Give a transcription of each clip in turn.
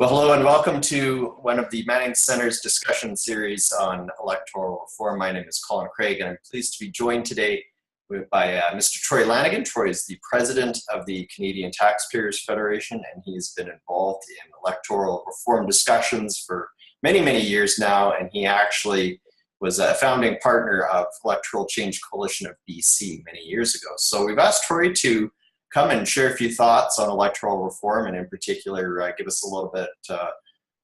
Well, hello and welcome to one of the Manning Center's discussion series on electoral reform. My name is Colin Craig, and I'm pleased to be joined today by Mr. Troy Lanigan. Troy is the president of the Canadian Taxpayers Federation, and he's been involved in electoral reform discussions for many, many years now, and he actually was a founding partner of Electoral Change Coalition of BC many years ago. So we've asked Troy to come and share a few thoughts on electoral reform, and in particular, give us a little bit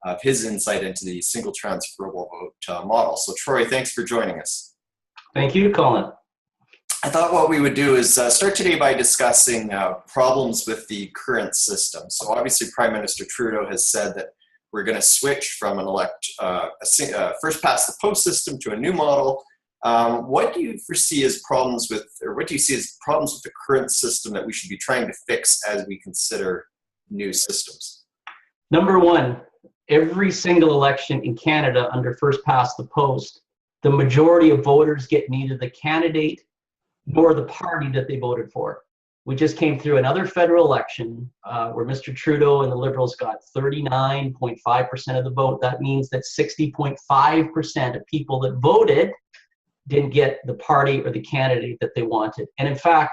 of his insight into the single transferable vote model. So Troy, thanks for joining us. Thank you, Colin. I thought what we would do is start today by discussing problems with the current system. So obviously Prime Minister Trudeau has said that we're going to switch from a first-past-the-post system to a new model. What do you foresee as problems with, or what do you see as problems with the current system that we should be trying to fix as we consider new systems? Number one, every single election in Canada under First-Past-the-Post, the majority of voters get neither the candidate nor the party that they voted for. We just came through another federal election where Mr. Trudeau and the Liberals got 39.5% of the vote. That means that 60.5% of people that voted didn't get the party or the candidate that they wanted. And in fact,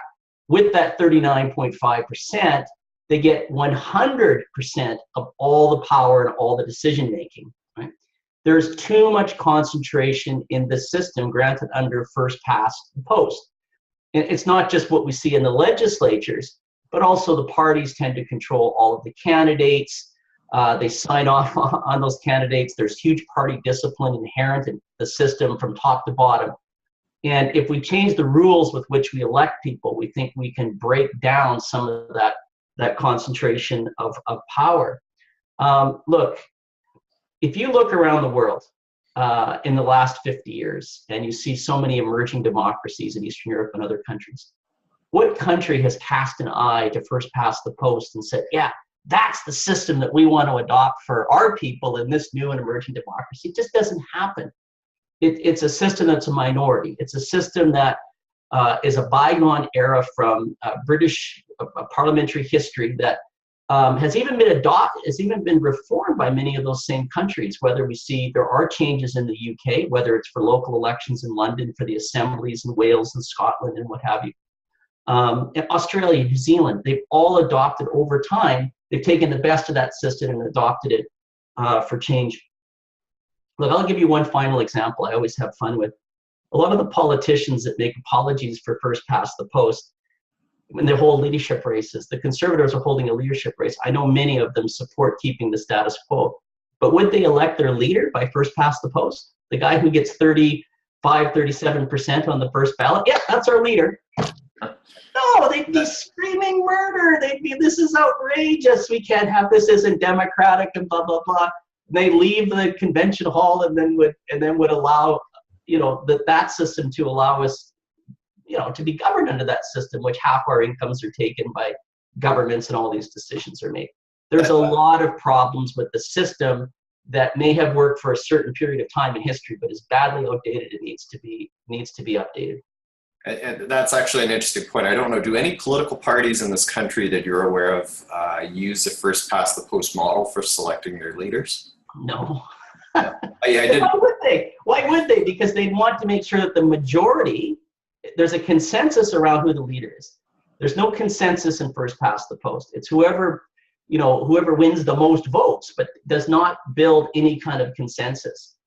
with that 39.5%, they get 100% of all the power and all the decision making. Right? There's too much concentration in the system granted under first past the post. And it's not just what we see in the legislatures, but also the parties tend to control all of the candidates. They sign off on those candidates. There's huge party discipline inherent in the system from top to bottom. And if we change the rules with which we elect people, we think we can break down some of that concentration of power. Look, if you look around the world in the last 50 years, and you see so many emerging democracies in Eastern Europe and other countries, what country has cast an eye to first past the post and said, yeah, that's the system that we want to adopt for our people in this new and emerging democracy? It just doesn't happen. It's a system that's a minority. It's a system that is a bygone era from British parliamentary history that has even been reformed by many of those same countries. Whether we see there are changes in the UK, whether it's for local elections in London, for the assemblies in Wales and Scotland and what have you. In Australia, New Zealand, they've all adopted over time. They've taken the best of that system and adopted it for change. Look, I'll give you one final example I always have fun with. A lot of the politicians that make apologies for first past the post, when they hold leadership races, the Conservatives are holding a leadership race. I know many of them support keeping the status quo. But would they elect their leader by first past the post? The guy who gets 37% on the first ballot? Yeah, that's our leader. No, they'd be screaming murder. They'd be, this is outrageous. We can't have this, isn't democratic and blah, blah, blah. They leave the convention hall and then would allow, that system to allow us, to be governed under that system, which half our incomes are taken by governments and all these decisions are made. There's a lot of problems with the system that may have worked for a certain period of time in history, but is badly outdated and needs to be updated. And that's actually an interesting point. I don't know, do any political parties in this country that you're aware of use a first past the post model for selecting their leaders? No. I didn't. Why would they? Why would they? Because they'd want to make sure that the majority, there's a consensus around who the leader is. There's no consensus in first past the post. It's whoever wins the most votes, but does not build any kind of consensus.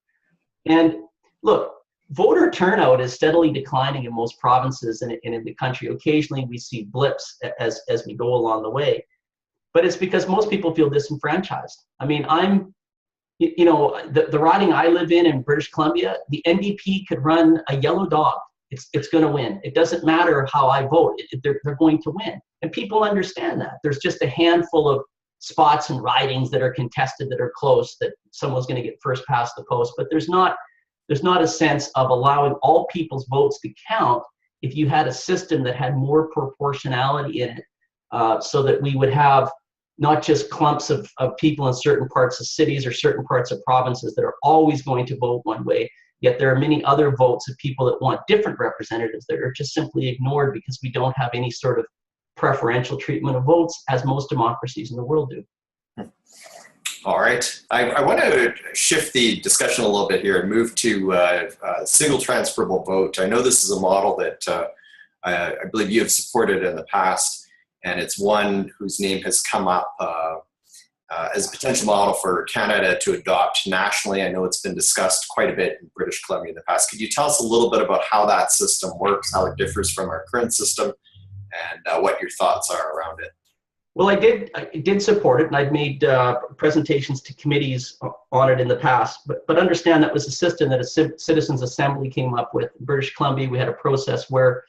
And look, voter turnout is steadily declining in most provinces and in the country. Occasionally we see blips as we go along the way, but it's because most people feel disenfranchised. I mean, the riding I live in British Columbia, the NDP could run a yellow dog. It's going to win. It doesn't matter how I vote. They're going to win. And people understand that. There's just a handful of spots and ridings that are contested, that are close, that someone's going to get first past the post. But there's not a sense of allowing all people's votes to count if you had a system that had more proportionality in it, so that we would have not just clumps of people in certain parts of cities or certain parts of provinces that are always going to vote one way, yet there are many other votes of people that want different representatives that are just simply ignored because we don't have any sort of preferential treatment of votes as most democracies in the world do. All right. I want to shift the discussion a little bit here and move to single transferable vote. I know this is a model that I believe you have supported in the past, and it's one whose name has come up as a potential model for Canada to adopt nationally. I know it's been discussed quite a bit in British Columbia in the past. Could you tell us a little bit about how that system works, how it differs from our current system, and what your thoughts are around it? Well, I did support it, and I'd made presentations to committees on it in the past. But understand that was a system that a citizens' assembly came up with. In British Columbia, we had a process where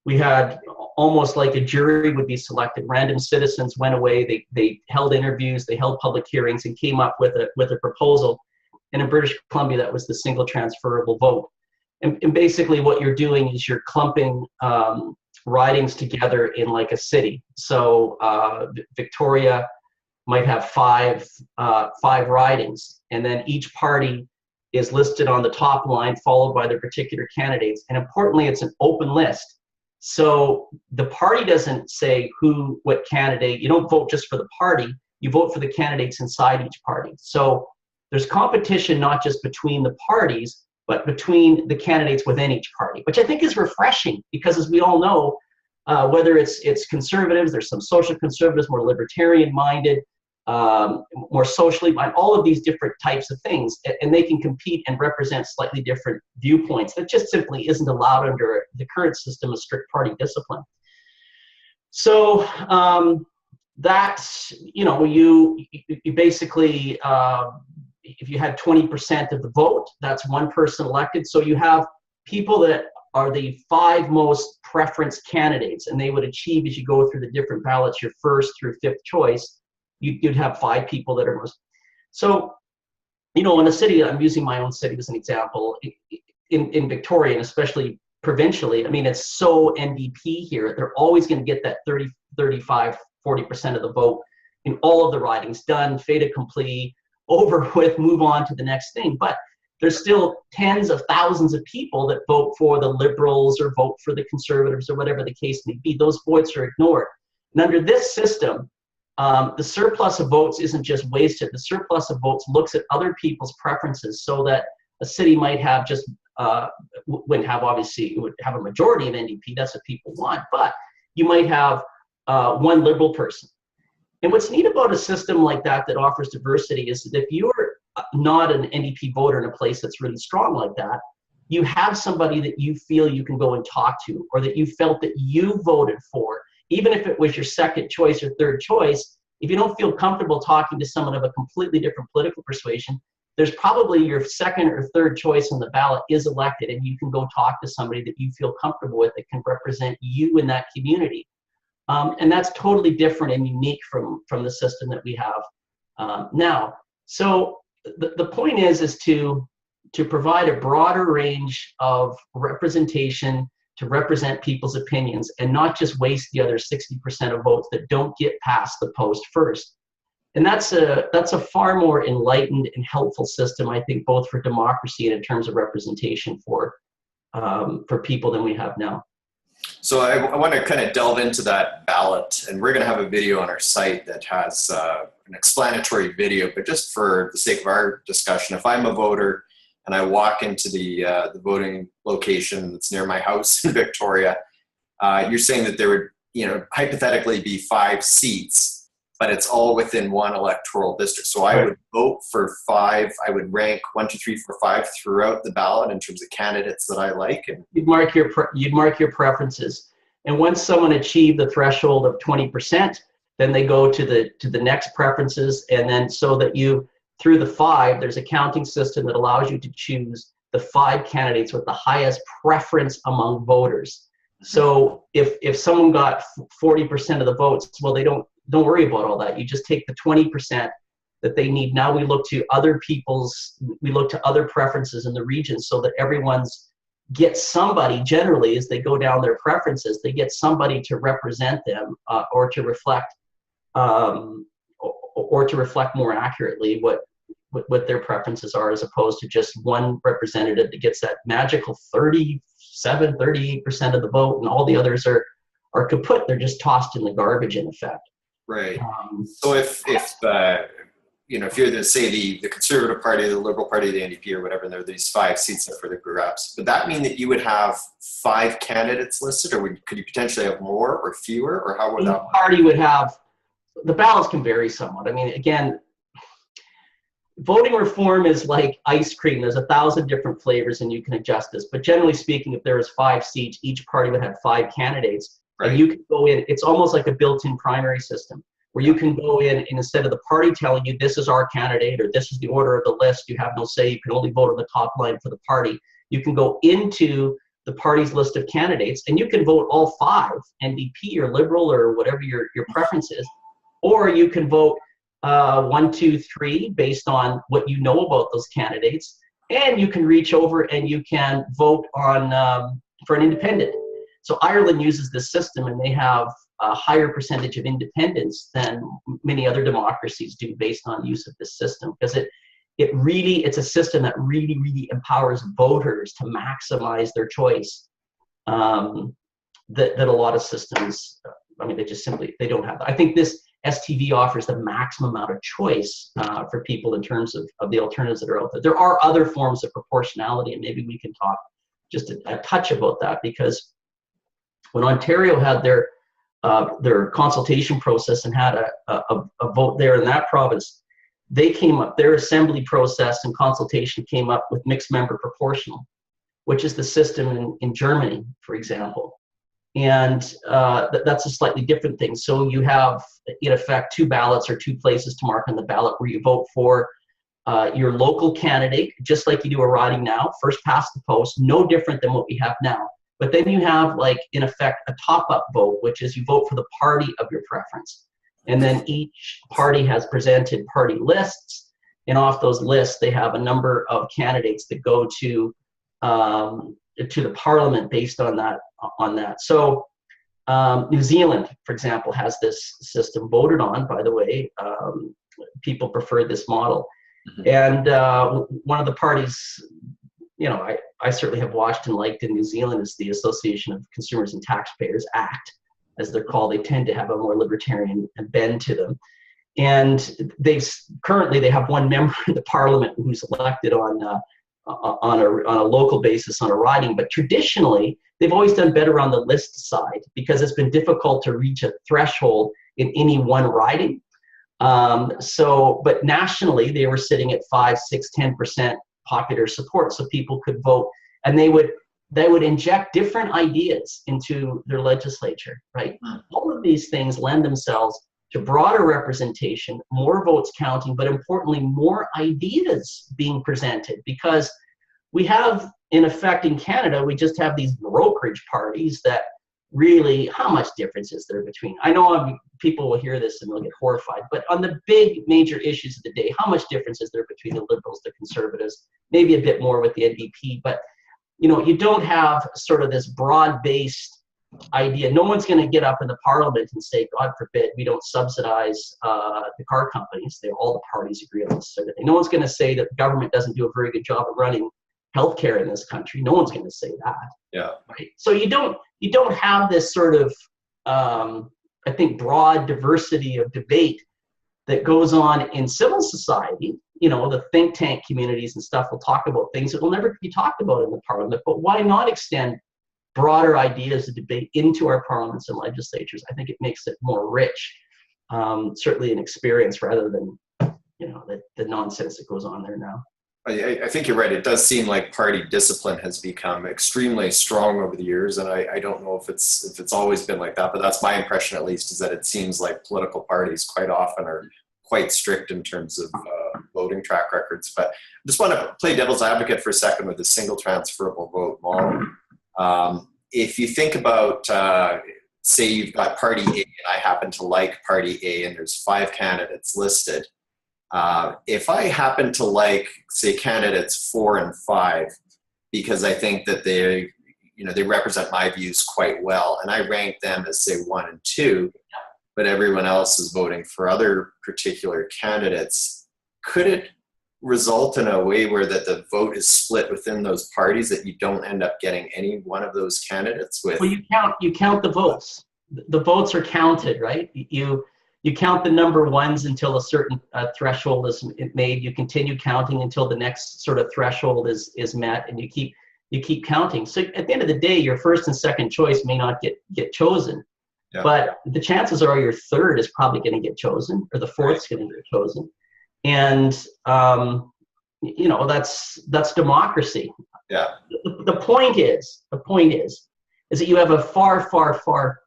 we had almost like a jury would be selected. Random citizens went away. They held interviews, they held public hearings, and came up with a proposal. And in British Columbia, that was the single transferable vote. And basically, what you're doing is you're clumping ridings together in like a city. So Victoria might have five ridings, and then each party is listed on the top line, followed by their particular candidates. And importantly, it's an open list. So the party doesn't say what candidate. You don't vote just for the party. You vote for the candidates inside each party. So there's competition not just between the parties, but between the candidates within each party, which I think is refreshing because, as we all know, whether it's conservatives, there's some social conservatives, more libertarian-minded, more socially minded, all of these different types of things, and they can compete and represent slightly different viewpoints that just simply isn't allowed under the current system of strict party discipline. So that's, you basically, if you had 20% of the vote, that's one person elected. So you have people that are the 5 most preference candidates, and they would achieve, as you go through the different ballots, your first through 5th choice, you'd have 5 people that are most. So, in a city, I'm using my own city as an example, in Victoria, and especially provincially, I mean, it's so NDP here. They're always going to get that 30, 35, 40% of the vote in all of the ridings, done, fait accompli, over with, move on to the next thing. But there's still tens of thousands of people that vote for the Liberals or vote for the Conservatives or whatever the case may be. Those votes are ignored. And under this system, the surplus of votes isn't just wasted. The surplus of votes looks at other people's preferences, so that a city might have just, obviously, it would have a majority of NDP. That's what people want. But you might have one Liberal person. And what's neat about a system like that offers diversity is that if you're not an NDP voter in a place that's really strong like that, you have somebody that you feel you can go and talk to, or that you felt that you voted for, even if it was your 2nd choice or 3rd choice. If you don't feel comfortable talking to someone of a completely different political persuasion, there's probably your 2nd or 3rd choice on the ballot is elected, and you can go talk to somebody that you feel comfortable with that can represent you in that community. And that's totally different and unique from the system that we have now. So the point is to provide a broader range of representation to represent people's opinions, and not just waste the other 60% of votes that don't get past the post first. And that's a far more enlightened and helpful system, I think, both for democracy and in terms of representation for people than we have now. So I want to kind of delve into that ballot, and we're going to have a video on our site that has an explanatory video, but just for the sake of our discussion, if I'm a voter and I walk into the voting location that's near my house in Victoria, you're saying that there would, hypothetically be 5 seats, but it's all within one electoral district. So I would vote for 5. I would rank 1, 2, 3, 4, 5 throughout the ballot in terms of candidates that I like. And you'd mark your preferences. And once someone achieved the threshold of 20%, then they go to the next preferences, and then so that through the 5, there's a counting system that allows you to choose the 5 candidates with the highest preference among voters. So if someone got 40% of the votes, well, they don't worry about all that. You just take the 20% that they need. Now we look to other preferences in the region, so that everyone's get somebody, generally, as they go down their preferences, they get somebody to represent them, or to reflect more accurately what their preferences are, as opposed to just one representative that gets that magical 38% of the vote, and all the others are kaput. They're just tossed in the garbage, in effect. Right. So if if you're say the Conservative Party, the Liberal Party, the NDP, or whatever, and there are these 5 seats up for the grabs, would that mean that you would have 5 candidates listed, or could you potentially have more or fewer, or how would that work? Each party would have, the ballots can vary somewhat. I mean, again, voting reform is like ice cream. There's 1,000 different flavors and you can adjust this. But generally speaking, if there was 5 seats, each party would have 5 candidates. Right. And you can go in, it's almost like a built-in primary system where you can go in and instead of the party telling you this is our candidate or this is the order of the list, you have no say, you can only vote on the top line for the party. You can go into the party's list of candidates and you can vote all 5, NDP or Liberal or whatever your preference is. Or you can vote 1, 2, 3 based on what you know about those candidates, and you can reach over and you can vote on for an independent. So Ireland uses this system, and they have a higher percentage of independents than many other democracies do based on use of this system, because it's a system that really empowers voters to maximize their choice. That a lot of systems, I mean, they don't have that. I think this STV offers the maximum amount of choice for people in terms of the alternatives that are out there. There are other forms of proportionality, and maybe we can talk just a touch about that, because when Ontario had their consultation process and had a vote there in that province, they came up, their assembly process and consultation came up with mixed member proportional, which is the system in Germany, for example. And that's a slightly different thing. So you have, in effect, 2 ballots or 2 places to mark on the ballot where you vote for your local candidate, just like you do a riding now, first past the post, no different than what we have now. But then you have, like, in effect, a top-up vote, which is you vote for the party of your preference. And then each party has presented party lists, and off those lists, they have a number of candidates that go to the parliament based on that. So New Zealand, for example, has this system voted on, by the way. People prefer this model. Mm-hmm. And one of the parties, I certainly have watched and liked in New Zealand is the Association of Consumers and Taxpayers, ACT, as they're called. They tend to have a more libertarian bend to them. And currently they have 1 member in the parliament who's elected on a local basis on a riding, but traditionally they've always done better on the list side because it's been difficult to reach a threshold in any one riding. But nationally they were sitting at 5, 6, 10% popular support, so people could vote, and they would inject different ideas into their legislature, right? All of these things lend themselves to broader representation, more votes counting, but importantly, more ideas being presented, because we have, in effect, in Canada, we just have these brokerage parties that really, how much difference is there between? I know people will hear this and they'll get horrified, but on the big major issues of the day, how much difference is there between the Liberals, the Conservatives, maybe a bit more with the NDP, but you don't have sort of this broad-based idea. No one's going to get up in the parliament and say, God forbid, we don't subsidize the car companies. All the parties agree on this sort of thing. No one's going to say that the government doesn't do a very good job of running healthcare in this country. No one's going to say that. Yeah. Right. So you don't have this sort of I think broad diversity of debate that goes on in civil society. The think tank communities and stuff will talk about things that will never be talked about in the parliament. But why not extend broader ideas of debate into our parliaments and legislatures? I think it makes it more rich, certainly an experience rather than the nonsense that goes on there now. I think you're right. It does seem like party discipline has become extremely strong over the years, and I don't know if it's always been like that, but that's my impression, at least, is that it seems like political parties quite often are quite strict in terms of voting track records. But I just want to play devil's advocate for a second with the single transferable vote model. If you think about, say you've got Party A, and I happen to like Party A, and there's 5 candidates listed. If I happen to like, say, candidates 4 and 5, because I think that they represent my views quite well, and I rank them as, say, 1 and 2, but everyone else is voting for other particular candidates, could it result in a way where that the vote is split within those parties, that you don't end up getting any one of those candidates with? Well, you count the votes. The votes are counted, right? you count the number ones until a certain threshold is made. You continue counting until the next sort of threshold is met, and you keep counting. So at the end of the day, your first and second choice may not get chosen, yeah. But the chances are your third is probably going to get chosen, or the fourth is going to get chosen, and you know, that's democracy. Yeah. The point is that you have a far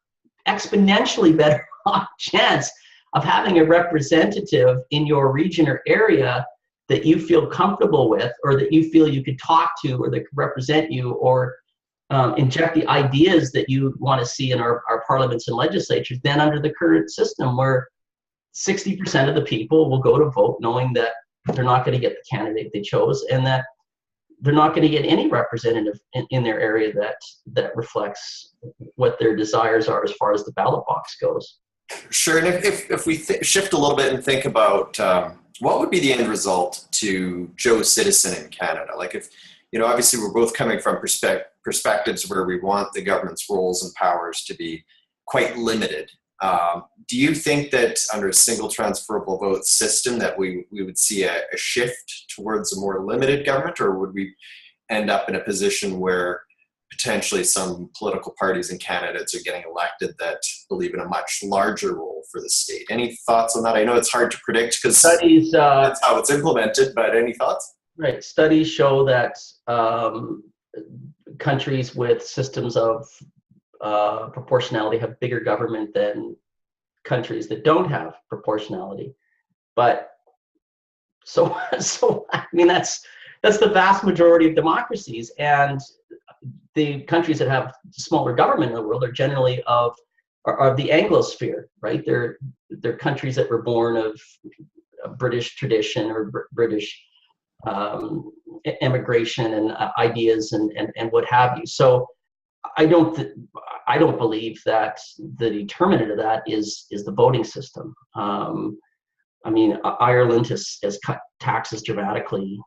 exponentially better chance of having a representative in your region or area that you feel comfortable with, or that you feel you could talk to, or that could represent you, or inject the ideas that you want to see in our parliaments and legislatures, than under the current system where 60% of the people will go to vote knowing that they're not going to get the candidate they chose, and that they're not going to get any representative in their area that reflects what their desires are as far as the ballot box goes. Sure. And if we shift a little bit and think about what would be the end result to Joe Citizen in Canada? Like, if, you know, obviously we're both coming from perspectives where we want the government's roles and powers to be quite limited. Do you think that under a single transferable vote system that we would see a shift towards a more limited government, or would we end up in a position where potentially some political parties and candidates are getting elected that believe in a much larger role for the state? Any thoughts on that? I know it's hard to predict because studies, that's how it's implemented, but any thoughts? Right. Studies show that countries with systems of proportionality have bigger government than countries that don't have proportionality. But so I mean, that's the vast majority of democracies, and the countries that have smaller government in the world are generally of the Anglosphere, right? They're countries that were born of British tradition or British immigration and ideas and what have you. So I don't believe that the determinant of that is the voting system. I mean, Ireland has cut taxes dramatically.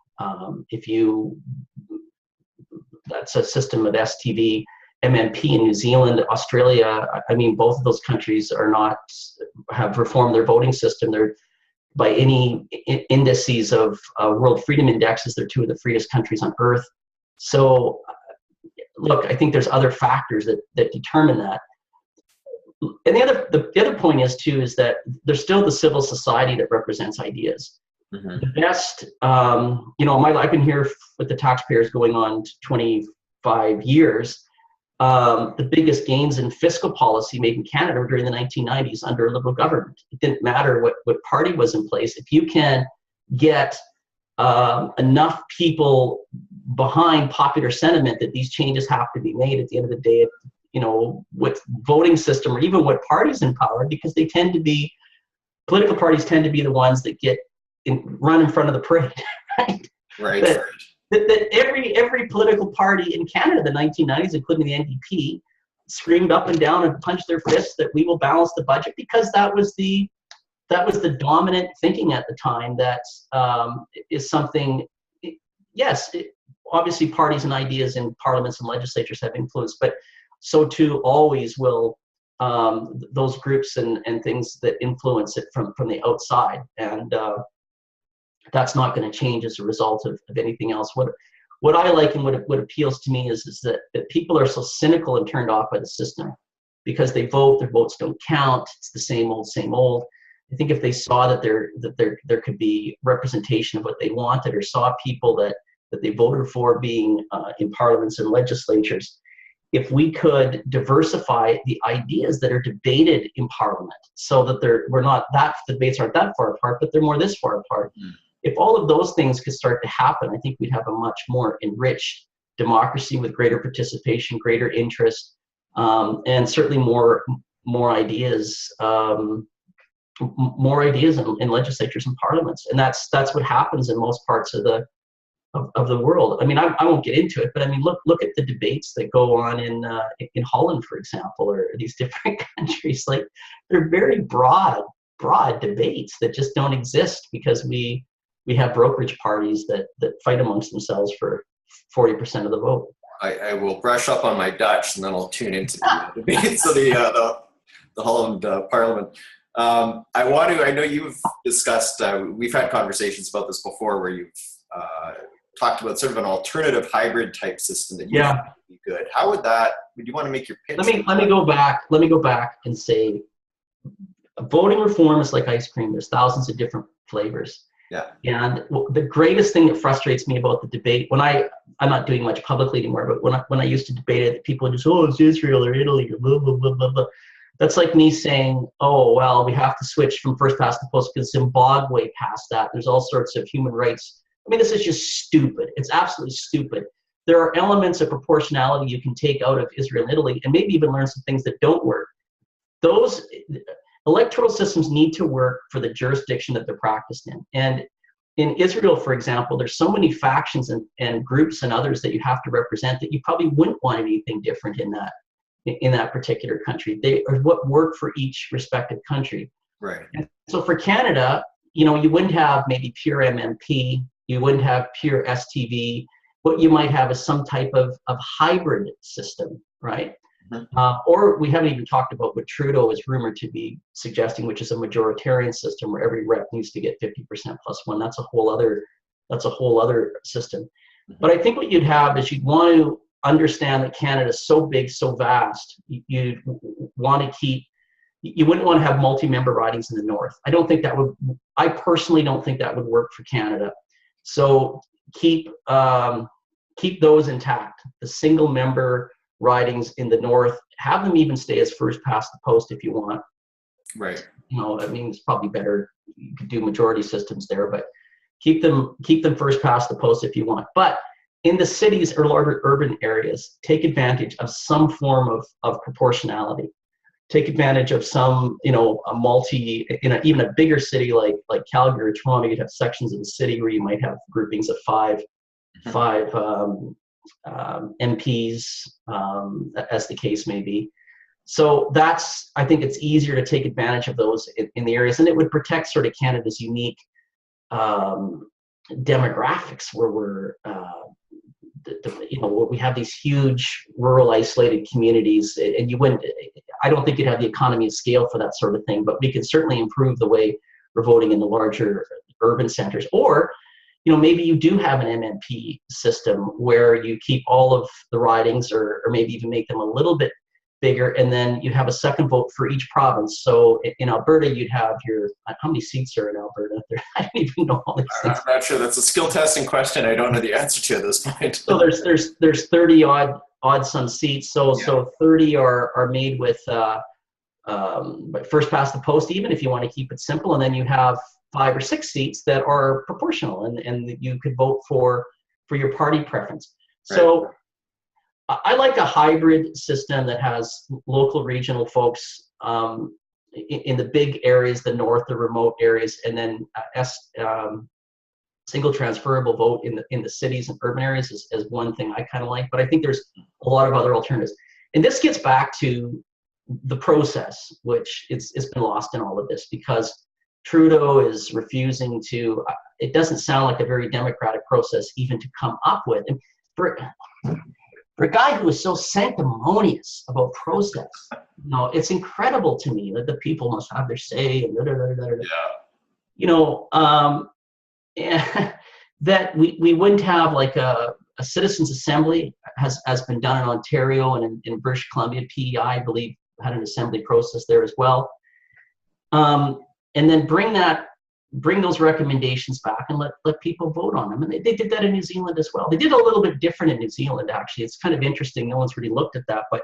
That's a system of STV, MMP in New Zealand, Australia. I mean, both of those countries have reformed their voting system. They're, by any indices of World Freedom Indexes, they're two of the freest countries on earth. So, look, I think there's other factors that determine that. And the other point is that there's still the civil society that represents ideas. Mm-hmm. The best, you know, I've been here with the taxpayers going on 25 years. The biggest gains in fiscal policy made in Canada were during the 1990s under a Liberal government. It didn't matter what party was in place. If you can get enough people behind popular sentiment that these changes have to be made, at the end of the day, you know, with voting system or even what parties in power, because political parties tend to be the ones that run in front of the parade, right? Right. That every political party in Canada in the 1990s, including the NDP, screamed up and down and punched their fists that we will balance the budget, because that was the dominant thinking at the time. That is something, yes, obviously parties and ideas in parliaments and legislatures have influence, but so too always will those groups and things that influence it from the outside. And that's not going to change as a result of anything else. What I like and what appeals to me is that people are so cynical and turned off by the system because they vote, their votes don't count. It's the same old. I think if they saw that there could be representation of what they wanted, or saw people that they voted for being in parliaments and legislatures, if we could diversify the ideas that are debated in Parliament, so that the debates aren't that far apart, but they're more this far apart. Mm. If all of those things could start to happen, I think we'd have a much more enriched democracy with greater participation, greater interest, and certainly more ideas. More ideas in legislatures and parliaments, and that's what happens in most parts of the world. I mean, I won't get into it, but I mean, look at the debates that go on in Holland, for example, or these different countries. Like, they're very broad debates that just don't exist because we have brokerage parties that fight amongst themselves for 40% of the vote. I will brush up on my Dutch, and then I'll tune into the debates of the Holland Parliament. I know you've discussed, we've had conversations about this before where you've talked about sort of an alternative hybrid type system that you think would be good. How would you want to make your pitch? Let me go back and say voting reform is like ice cream. There's thousands of different flavors. Yeah. And the greatest thing that frustrates me about the debate, I'm not doing much publicly anymore, but when I used to debate it, people would just, oh, it's Israel or Italy or blah, blah, blah, blah, blah. That's like me saying, oh, well, we have to switch from first past the post because Zimbabwe passed that. There's all sorts of human rights. I mean, this is just stupid. It's absolutely stupid. There are elements of proportionality you can take out of Israel and Italy and maybe even learn some things that don't work. Those electoral systems need to work for the jurisdiction that they're practiced in. And in Israel, for example, there's so many factions and groups and others that you have to represent that you probably wouldn't want anything different in that particular country. They are what work for each respective country. Right. And so for Canada, you wouldn't have maybe pure MMP, you wouldn't have pure STV. What you might have is some type of hybrid system, right? Mm-hmm. Or we haven't even talked about what Trudeau is rumored to be suggesting, which is a majoritarian system where every rep needs to get 50% plus one. That's a whole other system. Mm-hmm. But I think what you'd have is you'd want to understand that Canada is so big, so vast. You'd want to you wouldn't want to have multi-member ridings in the north. I personally don't think that would work for Canada. So keep those intact. The single member ridings in the north, have them even stay as first past the post if you want. Right. I mean, it's probably better. You could do majority systems there, but keep them first past the post if you want. But in the cities or larger urban areas, take advantage of some form of proportionality. Take advantage of some, even a bigger city like Calgary or Toronto, you'd have sections of the city where you might have groupings of five MPs, as the case may be. So I think it's easier to take advantage of those in the areas, and it would protect sort of Canada's unique demographics where we're, where we have these huge rural isolated communities, and I don't think you'd have the economy of scale for that sort of thing, but we can certainly improve the way we're voting in the larger urban centers. Or, maybe you do have an MMP system where you keep all of the ridings or maybe even make them a little bit bigger, and then you have a second vote for each province. So in Alberta, you'd have how many seats are in Alberta? I don't even know all these things. I'm not sure. That's a skill testing question. I don't know the answer to at this point. So there's 30 odd some seats. So 30 are made with first past the post, even if you want to keep it simple, and then you have 5 or 6 seats that are proportional, and you could vote for your party preference. Right. So I like a hybrid system that has local regional folks in the big areas, the north, the remote areas, and then single transferable vote in the cities and urban areas is one thing I kind of like. But I think there's a lot of other alternatives. And this gets back to the process, which it's been lost in all of this because Trudeau is refusing to, it doesn't sound like a very democratic process even to come up with. And for a guy who is so sanctimonious about process, it's incredible to me that the people must have their say and that we wouldn't have like a citizens assembly has been done in Ontario and in British Columbia. PEI, I believe, had an assembly process there as well. And then bring those recommendations back and let people vote on them. And they did that in New Zealand as well. They did a little bit different in New Zealand, actually. It's kind of interesting. No one's really looked at that. But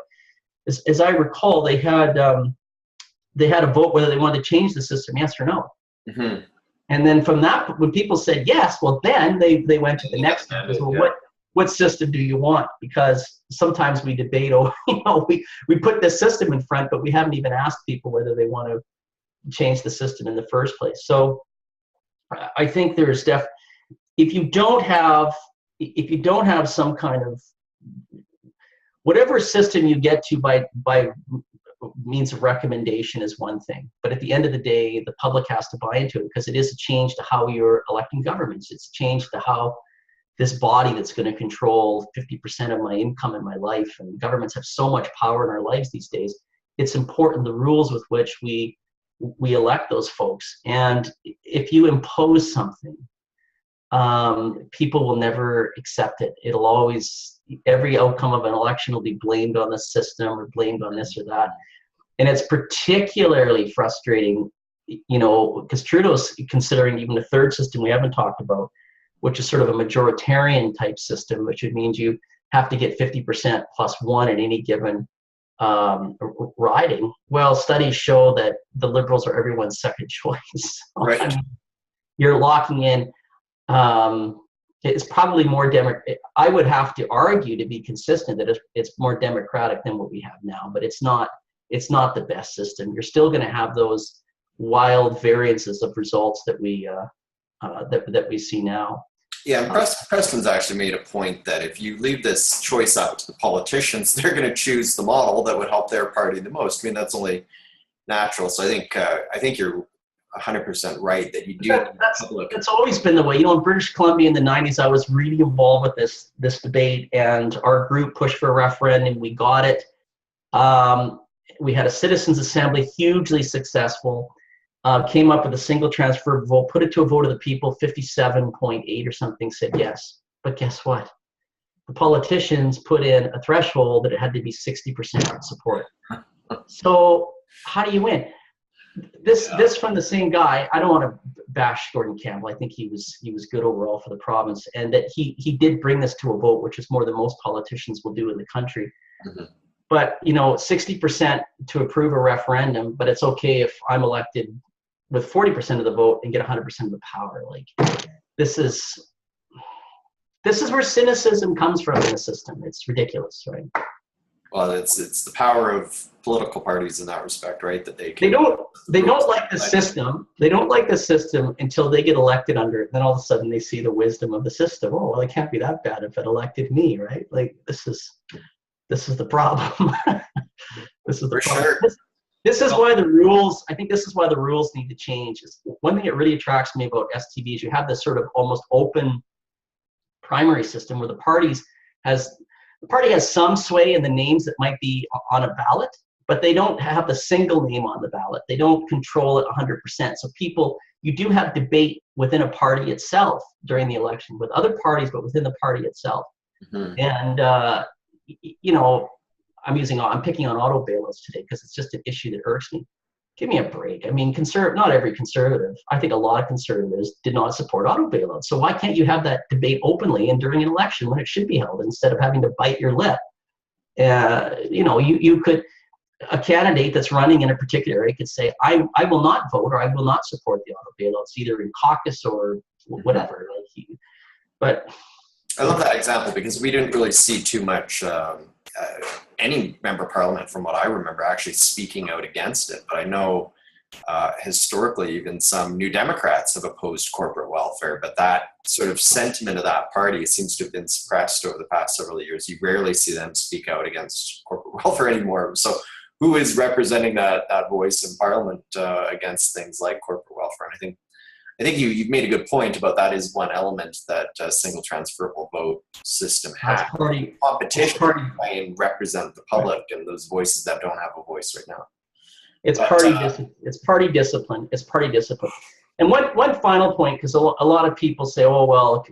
as I recall, they had a vote whether they wanted to change the system, yes or no. Mm-hmm. And then from that, when people said yes, well, then they went to the next step. Well, what system do you want? Because sometimes we debate, we put this system in front, but we haven't even asked people whether they want to change the system in the first place. So I think there's if you don't have some kind of whatever system you get to by means of recommendation is one thing, but at the end of the day, the public has to buy into it because it is a change to how you're electing governments. It's a change to how this body that's going to control 50% of my income in my life, and governments have so much power in our lives these days. It's important the rules with which we we elect those folks. And if you impose something, people will never accept it. It'll always, every outcome of an election will be blamed on the system or blamed on this or that. And it's particularly frustrating, because Trudeau's considering even a third system we haven't talked about, which is sort of a majoritarian type system, which means you have to get 50% plus one in any given riding. Well, studies show that the Liberals are everyone's second choice. Right. I mean, you're locking in. It's probably more I would have to argue, to be consistent, that it's more democratic than what we have now, but it's not the best system. You're still going to have those wild variances of results that we see now. Yeah, and Preston's actually made a point that if you leave this choice out to the politicians, they're going to choose the model that would help their party the most. I mean, that's only natural. So I think you're 100% right that you do. That's always been the way. In British Columbia in the 90s, I was really involved with this debate, and our group pushed for a referendum. We got it. We had a citizens' assembly, hugely successful. Came up with a single transferable vote, put it to a vote of the people, 57.8 or something said yes. But guess what? The politicians put in a threshold that it had to be 60% support. So how do you win? This from the same guy. I don't want to bash Gordon Campbell. I think he was good overall for the province, and that he did bring this to a vote, which is more than most politicians will do in the country. Mm-hmm. But 60% to approve a referendum, but it's okay if I'm elected with 40% of the vote and get 100% of the power. Like, this is where cynicism comes from in the system. It's ridiculous, right? Well, it's the power of political parties in that respect, right? That they don't like the system. They don't like the system until they get elected under it. Then all of a sudden they see the wisdom of the system. Oh, well, it can't be that bad if it elected me, right? Like, this is the problem. This is the problem. Sure. This is why the rules, I think this is why the rules need to change. One thing that really attracts me about STV is you have this sort of almost open primary system where the party has some sway in the names that might be on a ballot, but they don't have the single name on the ballot. They don't control it 100%. So you do have debate within a party itself during the election with other parties, but within the party itself. Mm-hmm. And, I'm picking on auto bailouts today because it's just an issue that irks me. Give me a break. I mean, not every conservative. I think a lot of conservatives did not support auto bailouts. So why can't you have that debate openly and during an election when it should be held, instead of having to bite your lip? You could, a candidate that's running in a particular area could say, I will not vote, or I will not support the auto bailouts, either in caucus or whatever. But I love that example because we didn't really see too much any member of parliament, from what I remember, actually speaking out against it. But I know historically even some New Democrats have opposed corporate welfare, but that sort of sentiment of that party seems to have been suppressed over the past several years. You rarely see them speak out against corporate welfare anymore. So who is representing that voice in parliament against things like corporate welfare? And I think you've made a good point about that is one element that single transferable vote system has. Competition to try and represent the public and those voices that don't have a voice right now. It's party discipline. And one final point, because a lot of people say, oh, well,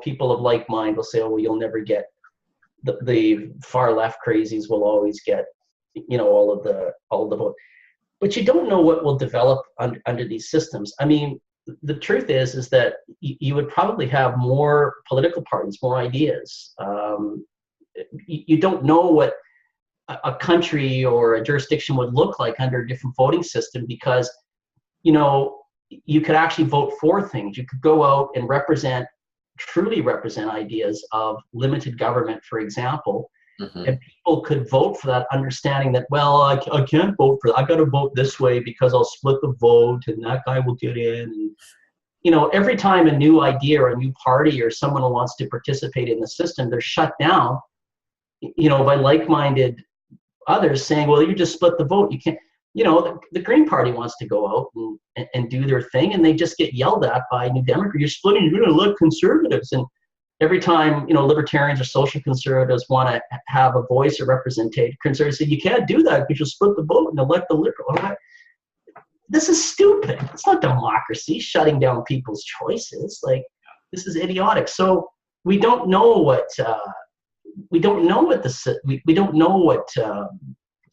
people of like mind will say, oh, well, you'll never get the far left crazies will always get, all of the vote. But you don't know what will develop under these systems. I mean, the truth is that you would probably have more political parties, more ideas. You don't know what a country or a jurisdiction would look like under a different voting system, because, you could actually vote for things. You could go out and truly represent ideas of limited government, for example. Mm-hmm. And people could vote for that, understanding that, well, I can't vote for that. I got to vote this way because I'll split the vote and that guy will get in. And, every time a new idea or a new party or someone who wants to participate in the system, they're shut down, by like-minded others saying, well, you just split the vote. You can't, the Green Party wants to go out and do their thing, and they just get yelled at by New Democrats. You're splitting, you're going to elect conservatives. And every time, libertarians or social conservatives want to have a voice or representation, conservatives say, you can't do that because you'll split the vote and elect the liberal. this is stupid. It's not democracy, shutting down people's choices. Like, this is idiotic. So we don't know what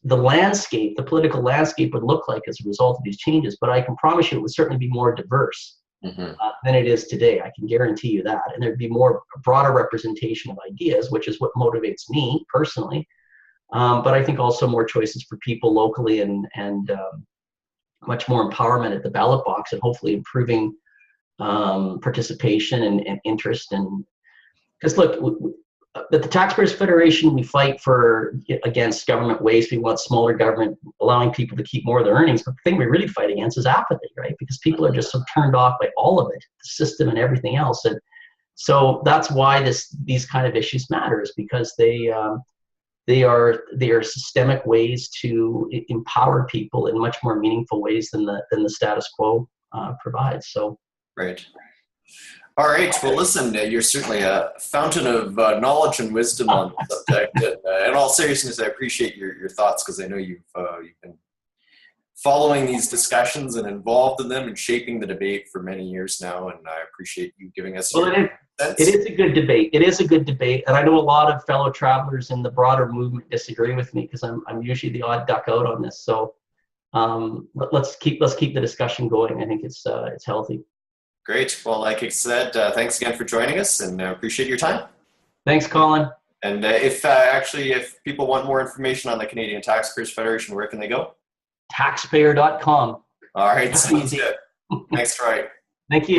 the landscape, the political landscape would look like as a result of these changes. But I can promise you it would certainly be more diverse than it is today. I can guarantee you that. And there'd be more broader representation of ideas, which is what motivates me personally. But I think also more choices for people locally and much more empowerment at the ballot box, and hopefully improving participation and interest. And because look, at the Taxpayers Federation, we fight against government waste. We want smaller government, allowing people to keep more of their earnings. But the thing we really fight against is apathy, right? Because people are just so turned off by all of it, the system and everything else. And so that's why these kind of issues matter, is because they are systemic ways to empower people in much more meaningful ways than the status quo provides. So, right. All right. Well, listen, you're certainly a fountain of knowledge and wisdom on the subject. And in all seriousness, I appreciate your thoughts, because I know you've been following these discussions and involved in them and shaping the debate for many years now. And I appreciate you giving us your sense. It is a good debate. It is a good debate. And I know a lot of fellow travelers in the broader movement disagree with me, because I'm usually the odd duck out on this. So let's keep the discussion going. I think it's healthy. Great. Well, like I said, thanks again for joining us, and appreciate your time. Thanks, Colin. And if people want more information on the Canadian Taxpayers Federation, where can they go? Taxpayer.com. All right. Sounds good. Thanks, Troy. Thank you.